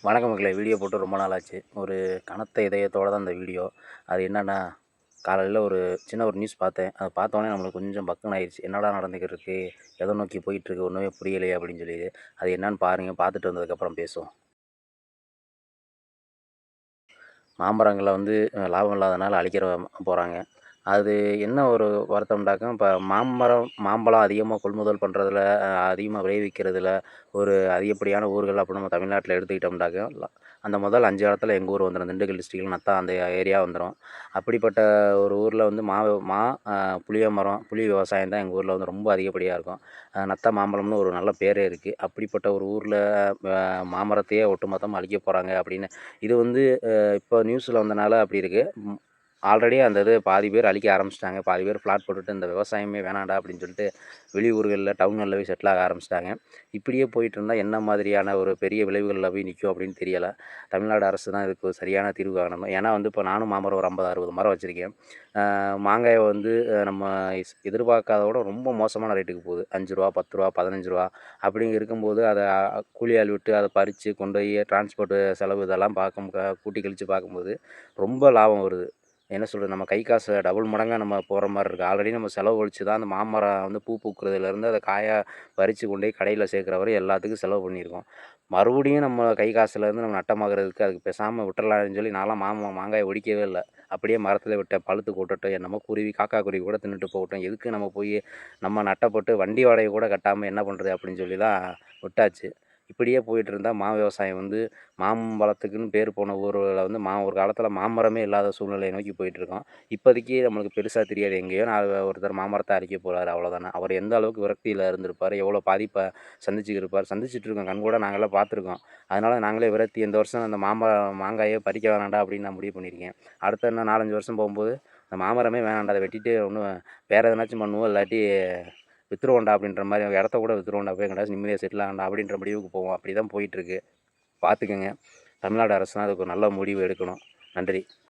வணக்கம் மக்களே. வீடியோ போட்டு ரொம்ப நாள் ஆச்சு. ஒரு கனத்த இதயத்தோட தான் இந்த வீடியோ. அது என்னன்னா, காலையில ஒரு சின்ன ஒரு நியூஸ் பார்த்தேன். அத பார்த்தோனே நம்மளுக்கு கொஞ்சம் பக்குன்னு ஆயிருச்சு. என்னடா நடந்துக்கிட்டு இருக்கு? எத நோக்கி போயிட்டுருக்கு? ஒண்ணுமே புரியலையே அப்படின்னு சொல்லி. அது என்னன்னு பாருங்க. பார்த்துட்டு வந்ததுக்கப்புறம் பேசுவோம். மாமரங்கள வந்து லாபம் இல்லாதனால அழிக்கிற போறாங்க. அது என்ன ஒரு வருத்தம்னாக்கா, இப்ப மாம்பழம் அதிகமா கொள்முதல் பண்றதுல, அதிகமா விளைவிக்கிறதுல ஒரு அதிகப்படியான ஊர்கள் அப்ப நம்ம தமிழ்நாட்ல எடுத்துக்கிட்டோம்னாக்கா, அந்த முதல் 5 இடத்துல எங்க ஊர் வந்துரும். திண்டுக்கல் டிஸ்ட்ரிக்ட்ல நத்தா அந்த ஏரியா வந்துரும். அப்படிப்பட்ட ஒரு ஊர்ல வந்து மா மா அ புளிய மரம், புளி விவசாயம் தான் எங்க ஊர்ல வந்து ரொம்ப அதிகப்படியா இருக்கும். நத்தா மாம்பழம்னு ஒரு நல்ல பேரே இருக்கு. அப்படிப்பட்ட ஒரு ஊர்ல மாமரத்தையே ஒட்டுமொத்தமா அழிக்கப் போறாங்க அப்படின்னு இது வந்து இப்போ நியூஸ்ல வந்தனால அப்படி இருக்கு. ஆல்ரெடி அந்த இது பாதி பேர் அழிக்க ஆரம்பிச்சுட்டாங்க. பாதி பேர் ஃப்ளாட் போட்டுட்டு இந்த விவசாயமே வேணாம்டா அப்படின்னு சொல்லிட்டு வெளியூர்கள்ல, டவுன்கள்ல போய் செட்டில் ஆக ஆரம்பிச்சுட்டாங்க. இப்படியே போயிட்டு இருந்தா என்ன மாதிரியான ஒரு பெரிய விளைவுகள்ல போய் நிக்கும் அப்படின்னு தெரியல. தமிழ்நாடு அரசு தான் இதுக்கு ஒரு சரியான தீர்வு காணணும். ஏன்னா வந்து இப்போ நானும் மாமரம் ஒரு 50, 60 மரம் வச்சிருக்கேன். மாங்காய வந்து நம்ம எதிர்பார்க்காத விட ரொம்ப மோசமான ரேட்டுக்கு போகுது. ரூ. 5, ரூ. 10, ரூ. 15 அப்படி இருக்கும்போது அத கூலி ஆள் விட்டு அத பறிச்சு கொண்டு போய் டிரான்ஸ்போர்ட் செலவு இதெல்லாம் கூட்டி கழிச்சு பார்க்கும்போது ரொம்ப லாபம் வருது. என்ன சொல்றது? நம்ம கை காசு டபுள் மடங்கா நம்ம போடுற மாரி இருக்கு. ஆல்ரெடி நம்ம செலவழிச்சு தான் அந்த மாமரம் வந்து பூ பூக்கிறதுலேருந்து அத காயா பறிச்சு கொண்டு போய் கடையில சேர்க்குற வரை எல்லாத்துக்கும் செலவு பண்ணியிருக்கோம். மறுபடியும் நம்ம கை காசுலேருந்து நம்ம நட்டமாகுறதுக்கு அதுக்கு பேசாம விட்டுறலாம்னு சொல்லி நான்லாம் மாங்காய ஒடிக்கவே இல்ல. அப்படியே மரத்தில விட்டேன். பழுத்து கொட்டட்டும். என்னமோ குருவி, காக்கா குருவி கூட தின்னுட்டு போகட்டும். எதுக்கு நம்ம போய் நம்ம நட்டப்பட்டு வண்டி வாடகை கூட கட்டாம என்ன பண்றது? அப்படின்னு சொல்லி தான் விட்டாச்சு. இப்படியே போயிட்டு இருந்தா விவசாயம் வந்து மாம்பழத்துக்குன்னு பேர் போன ஊர்ல வந்து ஒரு காலத்தில மாமரமே இல்லாத சூழ்நிலையை நோக்கி போயிட்டுருக்கோம். இப்போதைக்கு நம்மளுக்கு பெருசா தெரியாது. எங்கேயோ ஒருத்தர் மாமரத்த அழிக்க போறாரு அவ்வளோதானே. அவர் எந்த அளவுக்கு விரக்தியில இருந்திருப்பாரு, எவ்வளோ பாதிப்ப சந்திச்சுக்கிருப்பார், சந்திச்சுட்டுருக்கோம். கண்கூடா நாங்கலாம் பார்த்துருக்கோம். அதனால நாங்களே விரக்தி இந்த வருஷம் அந்த மாங்காயே பறிக்க வேணாம்டா அப்படின்னு நான் முடிவு பண்ணியிருக்கேன். அடுத்த இன்னும் 4, 5 வருஷம் போகும்போது அந்த மாமரமே வேணாம்டா. அத வெட்டிட்டு ஒண்ணும் வேற எதனாச்சும் பண்ணுவோம். இல்லாட்டி வித்துருவோம்டா அப்படின்ற மாரி இடத்த கூட வித்துருவோம்டா. போய் எங்கேயாச்சும் நிம்மதியா செட்டில் ஆகணும்டா அப்படின்ற முடிவுக்கு போவோம். அப்படி தான் போயிட்டுருக்கு. பார்த்துக்கங்க. தமிழ்நாடு அரசு தான் அதுக்கு ஒரு நல்ல முடிவு எடுக்கணும். நன்றி.